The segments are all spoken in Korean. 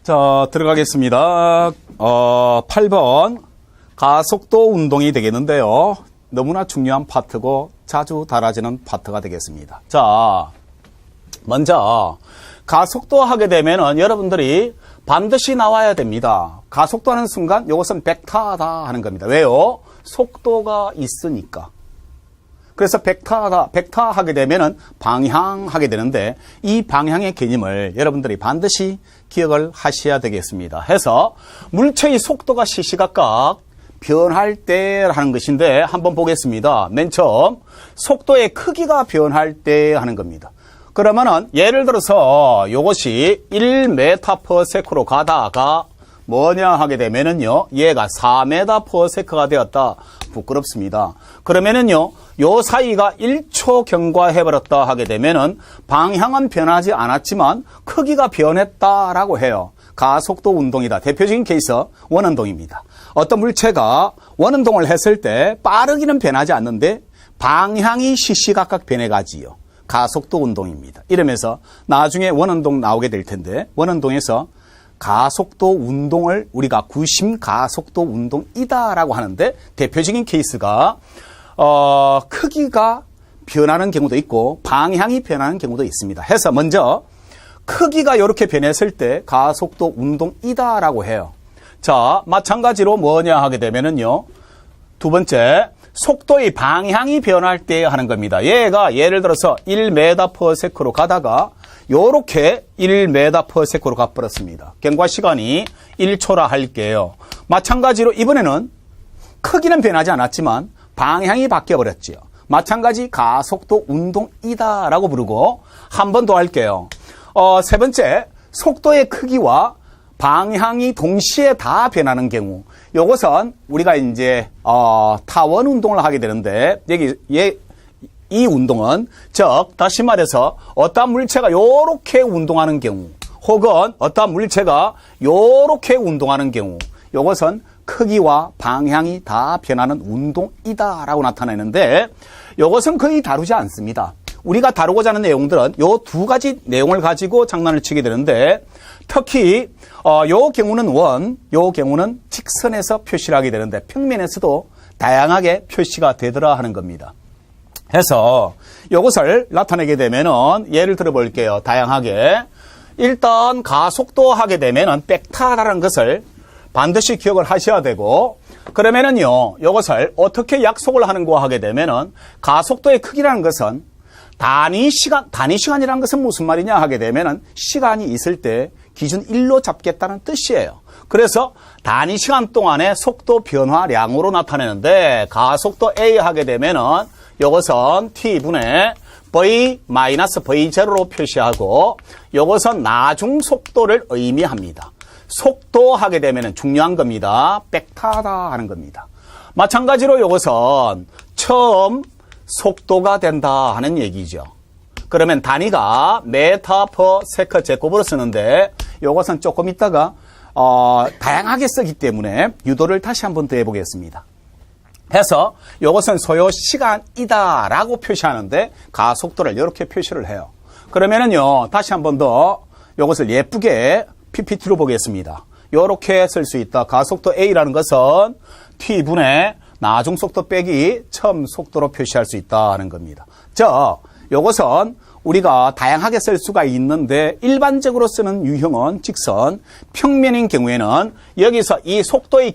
자, 들어가겠습니다. 8번 가속도 운동이 되겠는데요. 너무나 중요한 파트고 자주 달아지는 파트가 되겠습니다. 자, 먼저 가속도 하게 되면은 여러분들이 반드시 나와야 됩니다. 가속도 하는 순간 이것은 벡터다 하는 겁니다. 왜요? 속도가 있으니까. 그래서 벡터 하게 되면은 방향하게 되는데 이 방향의 개념을 여러분들이 반드시 기억을 하셔야 되겠습니다. 해서 물체의 속도가 시시각각 변할 때 하는 것인데 한번 보겠습니다. 맨 처음 속도의 크기가 변할 때 하는 겁니다. 그러면은 예를 들어서 이것이 1m/s로 가다가 뭐냐 하게 되면은요, 얘가 4m/s가 되었다. 부끄럽습니다. 그러면은요, 요 사이가 1초 경과해버렸다 하게 되면은 방향은 변하지 않았지만 크기가 변했다라고 해요. 가속도 운동이다. 대표적인 케이스 원운동입니다. 어떤 물체가 원운동을 했을 때 빠르기는 변하지 않는데 방향이 시시각각 변해가지요. 가속도 운동입니다. 이러면서 나중에 원운동 나오게 될 텐데 원운동에서 가속도 운동을 우리가 구심 가속도 운동이다라고 하는데 대표적인 케이스가 크기가 변하는 경우도 있고 방향이 변하는 경우도 있습니다. 해서 먼저 크기가 이렇게 변했을 때 가속도 운동이다라고 해요. 자, 마찬가지로 뭐냐 하게 되면은요. 두 번째, 속도의 방향이 변할 때 하는 겁니다. 얘가 예를 들어서 1m/s로 가다가 요렇게 1m/s로 가버렸습니다. 경과 시간이 1초라 할게요. 마찬가지로 이번에는 크기는 변하지 않았지만 방향이 바뀌어버렸지요. 마찬가지 가속도 운동이다라고 부르고 한 번 더 할게요. 세 번째, 속도의 크기와 방향이 동시에 다 변하는 경우. 요것은 우리가 이제 타원 운동을 하게 되는데 이 운동은 즉 다시 말해서 어떤 물체가 요렇게 운동하는 경우 혹은 어떤 물체가 요렇게 운동하는 경우 요것은 크기와 방향이 다 변하는 운동이다라고 나타내는데 요것은 거의 다루지 않습니다. 우리가 다루고자 하는 내용들은 요 두 가지 내용을 가지고 장난을 치게 되는데 특히 요 경우는 요 경우는 직선에서 표시를 하게 되는데 평면에서도 다양하게 표시가 되더라 하는 겁니다. 해서 이것을 나타내게 되면은 예를 들어 볼게요. 다양하게 일단 가속도 하게 되면은 벡터라는 것을 반드시 기억을 하셔야 되고 그러면은요 이것을 어떻게 약속을 하는가 하게 되면은 가속도의 크기라는 것은 단위 시간이라는 것은 무슨 말이냐 하게 되면은 시간이 있을 때 기준 1로 잡겠다는 뜻이에요. 그래서 단위 시간 동안의 속도 변화량으로 나타내는데 가속도 A 하게 되면은 이것은 T분의 V-V0로 표시하고 이것은 나중 속도를 의미합니다. 속도 하게 되면 중요한 겁니다. 벡터다 하는 겁니다. 마찬가지로 이것은 처음 속도가 된다 하는 얘기죠. 그러면 단위가 m/s 제곱으로 쓰는데 이것은 조금 있다가 다양하게 쓰기 때문에 유도를 다시 한번 더 해보겠습니다. 해서 이것은 소요 시간이다라고 표시하는데 가속도를 이렇게 표시를 해요. 그러면은요 다시 한번 더 이것을 예쁘게 PPT로 보겠습니다. 이렇게 쓸 수 있다. 가속도 A라는 것은 T분의 나중 속도 빼기 처음 속도로 표시할 수 있다는 겁니다. 자, 이것은 우리가 다양하게 쓸 수가 있는데 일반적으로 쓰는 유형은 직선, 평면인 경우에는 여기서 이 속도의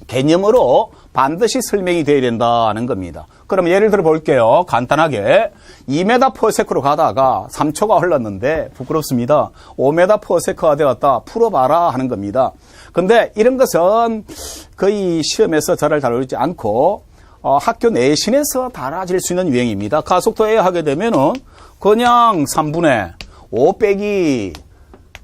개념으로 반드시 설명이 되어야 된다는 겁니다. 그럼 예를 들어 볼게요. 간단하게 2m/s로 가다가 3초가 흘렀는데 부끄럽습니다. 5m/s가 되었다. 풀어봐라 하는 겁니다. 근데 이런 것은 거의 시험에서 잘 다루지 않고 학교 내신에서 달아질 수 있는 유형입니다. 가속도에 하게 되면은 그냥 3분의 5 빼기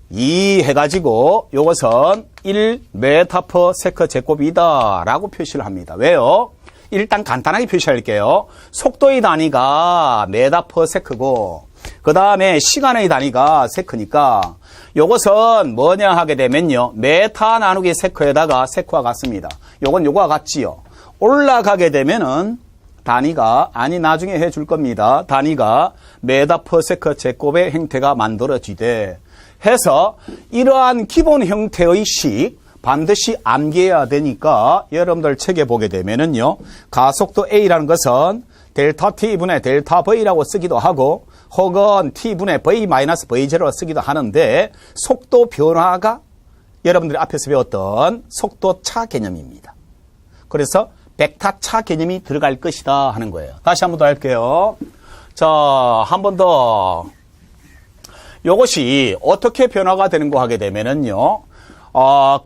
2 해가지고 이것은 1m/s 제곱이다 라고 표시를 합니다. 왜요? 일단 간단하게 표시할게요. 속도의 단위가 m/s고 그 다음에 시간의 단위가 세크니까 이것은 뭐냐 하게 되면요. 메타 나누기 세크에다가 세크와 같습니다. 요건 요거와 같지요. 올라가게 되면은 단위가 나중에 해줄 겁니다. 단위가 m/s 제곱의 형태가 만들어지되 해서 이러한 기본 형태의 식 반드시 암기해야 되니까 여러분들 책에 보게 되면은요. 가속도 A라는 것은 델타 T분의 델타 V라고 쓰기도 하고 혹은 T분의 V 마이너스 V0로 쓰기도 하는데 속도 변화가 여러분들이 앞에서 배웠던 속도 차 개념입니다. 그래서 벡터 차 개념이 들어갈 것이다 하는 거예요. 다시 한 번 더 할게요. 자, 한 번 더. 요것이 어떻게 변화가 되는 거 하게 되면은요.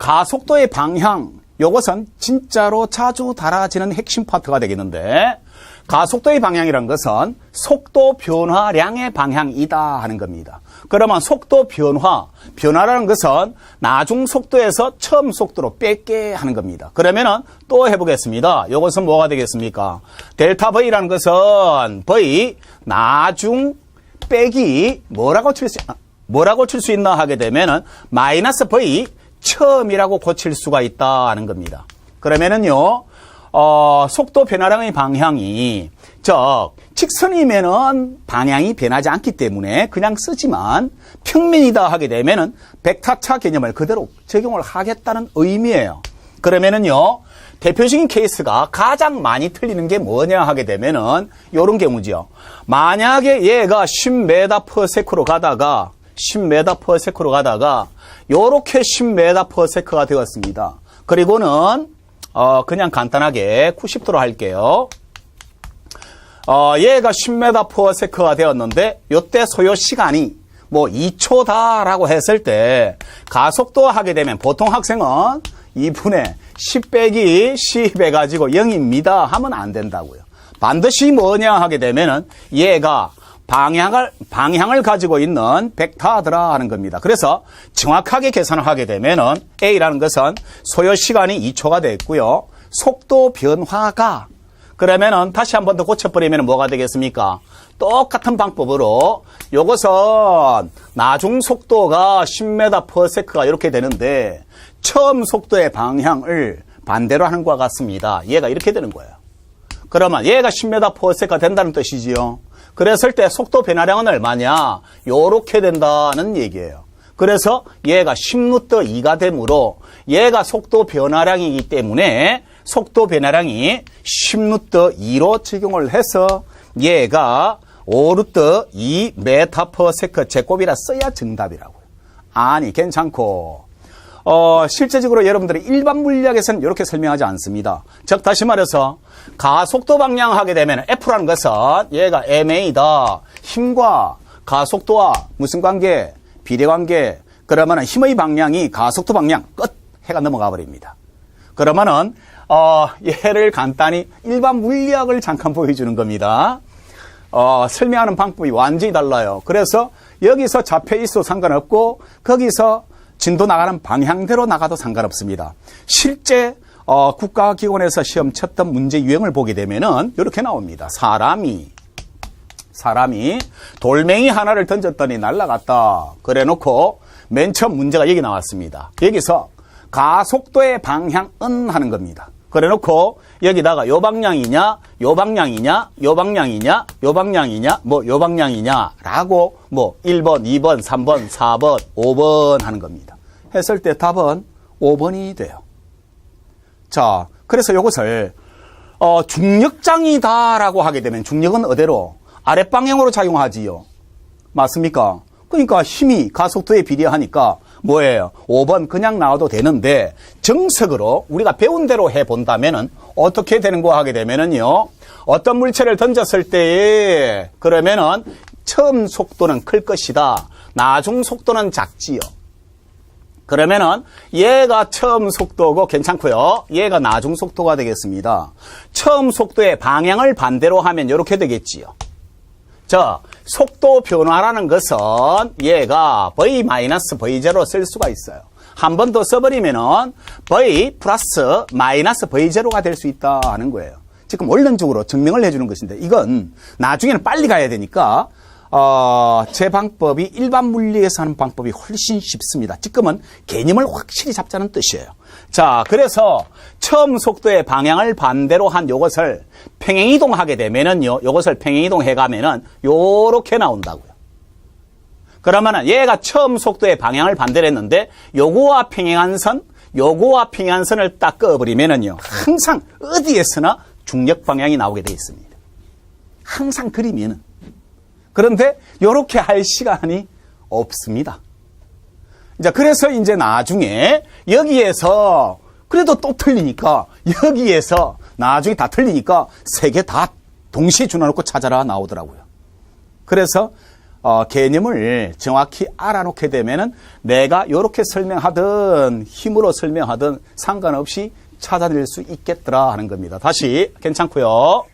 가속도의 방향, 요것은 진짜로 자주 달라지는 핵심 파트가 되겠는데 가속도의 방향이라는 것은 속도 변화량의 방향이다 하는 겁니다. 그러면 속도 변화라는 것은 나중 속도에서 처음 속도로 뺄게 하는 겁니다. 그러면은 또 해보겠습니다. 이것은 뭐가 되겠습니까? 델타 V라는 것은 V 나중 빼기 뭐라고 칠 수 있나 하게 되면은 마이너스 V 처음이라고 고칠 수가 있다 하는 겁니다. 그러면은요. 속도 변화량의 방향이 직선이면은 방향이 변하지 않기 때문에 그냥 쓰지만 평면이다 하게 되면은 벡터차 개념을 그대로 적용을 하겠다는 의미예요. 그러면은요. 대표적인 케이스가 가장 많이 틀리는 게 뭐냐 하게 되면은 요런 경우죠. 만약에 얘가 10m/s로 가다가 요렇게 10m/s가 되었습니다. 그리고는 그냥 간단하게 90도로 할게요. 얘가 10m/s가 되었는데 요때 소요 시간이 뭐 2초다라고 했을 때 가속도 하게 되면 보통 학생은 2분의 10 빼기 10 해가지고 0입니다 하면 안 된다고요. 반드시 뭐냐 하게 되면은 얘가 방향을 가지고 있는 벡터더라 하는 겁니다. 그래서 정확하게 계산을 하게 되면은 A라는 것은 소요 시간이 2초가 됐고요. 속도 변화가 그러면은 다시 한 번 더 고쳐버리면 뭐가 되겠습니까? 똑같은 방법으로 요것은 나중 속도가 10m/s가 이렇게 되는데 처음 속도의 방향을 반대로 하는 것과 같습니다. 얘가 이렇게 되는 거예요. 그러면 얘가 10m/s가 된다는 뜻이지요. 그랬을 때 속도 변화량은 얼마냐? 요렇게 된다는 얘기예요. 그래서 얘가 10루트2가 되므로 얘가 속도 변화량이기 때문에 속도 변화량이 10루트2로 적용을 해서 얘가 5루트2 m/s 제곱이라 써야 정답이라고요. 아니 괜찮고 실제적으로 여러분들이 일반 물리학에서는 이렇게 설명하지 않습니다. 즉 다시 말해서 가속도 방향 하게 되면 F라는 것은 얘가 ma다. 힘과 가속도와 무슨 관계? 비례관계. 그러면 힘의 방향이 가속도 방향 끝 해가 넘어가 버립니다. 그러면은 얘를 간단히 일반 물리학을 잠깐 보여주는 겁니다. 설명하는 방법이 완전히 달라요. 그래서 여기서 잡혀 있어도 상관없고 거기서 진도 나가는 방향대로 나가도 상관없습니다. 실제 국가기관에서 시험 쳤던 문제 유형을 보게 되면은 이렇게 나옵니다. 사람이 돌멩이 하나를 던졌더니 날아갔다. 그래놓고 맨 처음 문제가 여기 나왔습니다. 여기서 가속도의 방향은 하는 겁니다. 그래놓고 여기다가 요 방향이냐, 요 방향이냐, 요 방향이냐, 요 방향이냐, 뭐 요 방향이냐라고 뭐 1번, 2번, 3번, 4번, 5번 하는 겁니다. 했을 때 답은 5번이 돼요. 자, 그래서 이것을 중력장이다라고 하게 되면 중력은 어디로? 아랫방향으로 작용하지요. 맞습니까? 그러니까 힘이 가속도에 비례하니까 뭐예요? 5번 그냥 나와도 되는데 정석으로 우리가 배운 대로 해본다면은 어떻게 되는 거 하게 되면은요. 어떤 물체를 던졌을 때에 그러면은 처음 속도는 클 것이다. 나중 속도는 작지요. 그러면은 얘가 처음 속도고 괜찮고요. 얘가 나중 속도가 되겠습니다. 처음 속도의 방향을 반대로 하면 이렇게 되겠지요. 자, 속도 변화라는 것은 얘가 V-V0 쓸 수가 있어요. 한 번 더 써버리면은 V 플러스 마이너스 V0가 될 수 있다 하는 거예요. 지금 원론적으로 증명을 해주는 것인데 이건 나중에는 빨리 가야 되니까 제 방법이 일반 물리에서 하는 방법이 훨씬 쉽습니다. 지금은 개념을 확실히 잡자는 뜻이에요. 자, 그래서 처음 속도의 방향을 반대로 한 요것을 평행이동하게 되면은요, 요것을 평행이동해 가면은 요렇게 나온다고요. 그러면은 얘가 처음 속도의 방향을 반대로 했는데 요거와 평행한 선을 딱 그어버리면은요. 항상 어디에서나 중력 방향이 나오게 되어 있습니다. 항상 그리면은. 그런데 요렇게 할 시간이 없습니다. 자, 그래서 이제 나중에 여기에서 그래도 또 틀리니까 여기에서 나중에 다 틀리니까 세 개 다 동시에 준워놓고 찾아라 나오더라고요. 그래서 개념을 정확히 알아놓게 되면은 내가 이렇게 설명하든 힘으로 설명하든 상관없이 찾아낼 수 있겠더라 하는 겁니다. 다시 괜찮고요.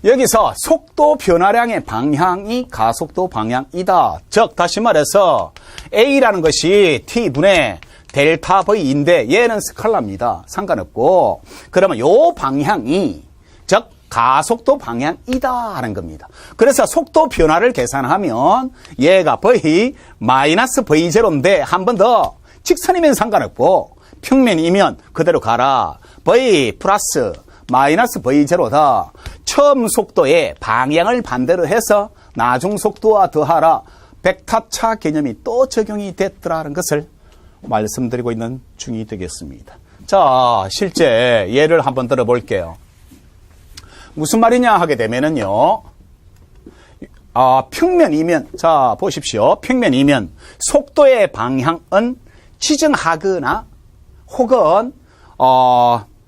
여기서 속도 변화량의 방향이 가속도 방향이다. 즉 다시 말해서 A라는 것이 T분의 델타 V인데 얘는 스칼라입니다. 상관없고 그러면 요 방향이 즉 가속도 방향이다 하는 겁니다. 그래서 속도 변화를 계산하면 얘가 V 마이너스 V0인데 한 번 더 직선이면 상관없고 평면이면 그대로 가라. V 플러스 마이너스 V0다. 처음 속도의 방향을 반대로 해서 나중 속도와 더하라. 벡터차 개념이 또 적용이 됐더라는 것을 말씀드리고 있는 중이 되겠습니다. 자, 실제 예를 한번 들어볼게요. 무슨 말이냐 하게 되면은요, 평면이면, 자, 보십시오. 평면이면 속도의 방향은 지정하거나 혹은,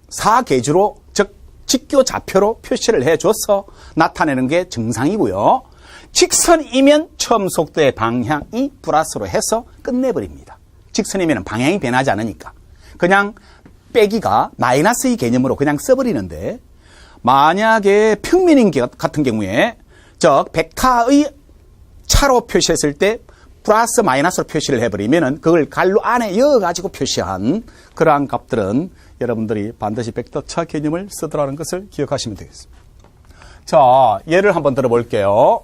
사계주로, 즉, 직교 좌표로 표시를 해줘서 나타내는 게 정상이고요. 직선이면 처음 속도의 방향이 플러스로 해서 끝내버립니다. 직선이면 방향이 변하지 않으니까. 그냥 빼기가 마이너스의 개념으로 그냥 써버리는데, 만약에 평면인 같은 경우에 즉 벡터의 차로 표시했을 때 플러스 마이너스로 표시를 해버리면은 그걸 갈로 안에 이어가지고 표시한 그러한 값들은 여러분들이 반드시 벡터차 개념을 쓰더라는 것을 기억하시면 되겠습니다. 자, 예를 한번 들어볼게요.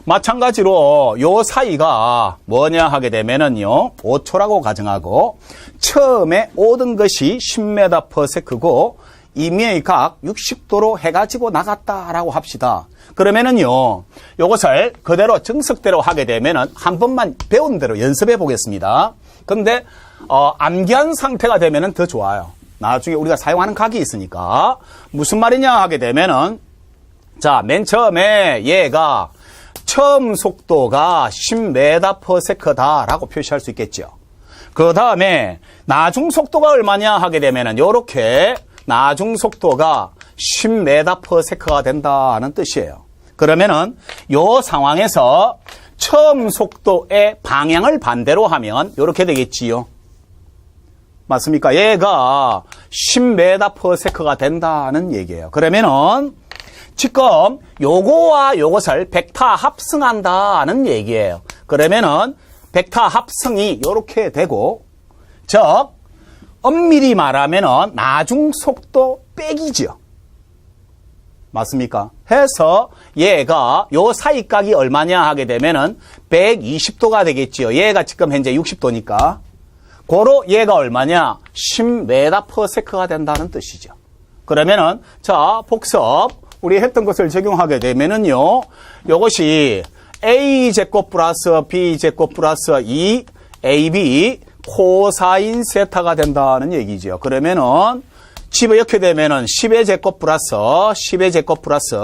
마찬가지로 요 사이가 뭐냐 하게 되면은요 5초라고 가정하고 처음에 오던 것이 10m/s고 임의의 각 60도로 해가지고 나갔다라고 합시다. 그러면은요, 요것을 그대로 정석대로 하게 되면은 한 번만 배운 대로 연습해 보겠습니다. 근데, 암기한 상태가 되면은 더 좋아요. 나중에 우리가 사용하는 각이 있으니까. 무슨 말이냐 하게 되면은, 자, 맨 처음에 얘가 처음 속도가 10m/s다라고 표시할 수 있겠죠. 그 다음에 나중 속도가 얼마냐 하게 되면은 요렇게 나중 속도가 10m/s가 된다는 뜻이에요. 그러면은 요 상황에서 처음 속도의 방향을 반대로 하면 이렇게 되겠지요. 맞습니까? 얘가 10m/s가 된다는 얘기예요. 그러면은 지금 요거와 요것을 벡터 합성한다는 얘기예요. 그러면은 벡터 합성이 이렇게 되고 즉 엄밀히 말하면은 나중 속도 빼기죠. 맞습니까? 해서 얘가 요 사이각이 얼마냐 하게 되면은 120도가 되겠지요. 얘가 지금 현재 60도니까. 고로 얘가 얼마냐? 10m/s가 된다는 뜻이죠. 그러면은 자, 복습 우리 했던 것을 적용하게 되면은요. 요것이 a제곱 플러스 b제곱 플러스 2ab 코사인 세타가 된다는 얘기죠. 그러면은 집어넣게 되면은 10의 제곱 플러스 10의 제곱 플러스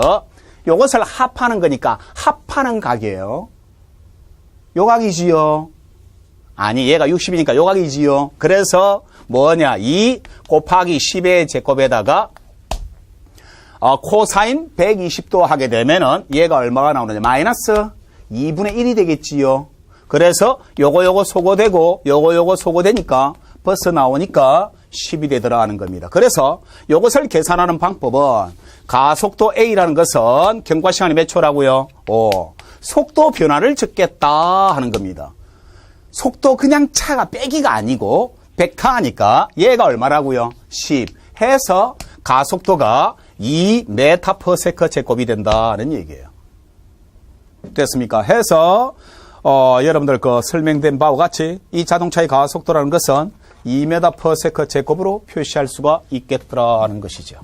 요것을 합하는 거니까 합하는 각이에요. 요 각이지요. 아니 얘가 60이니까 요 각이지요. 그래서 뭐냐 2 곱하기 10의 제곱에다가 코사인 120도 하게 되면은 얘가 얼마가 나오느냐 마이너스 2분의 1이 되겠지요. 그래서 요거 소거되고 요거 소거되니까 벌써 나오니까 10이 되더라 하는 겁니다. 그래서 요것을 계산하는 방법은 가속도 A라는 것은 경과 시간이 몇 초라고요? 5. 속도 변화를 적겠다 하는 겁니다. 속도 그냥 차가 빼기가 아니고 벡터니까 얘가 얼마라고요? 10 해서 가속도가 2m/s 제곱이 된다는 얘기예요. 됐습니까? 해서 여러분들 그 설명된 바와 같이 이 자동차의 가속도라는 것은 2m/s 제곱으로 표시할 수가 있겠더라는 것이죠.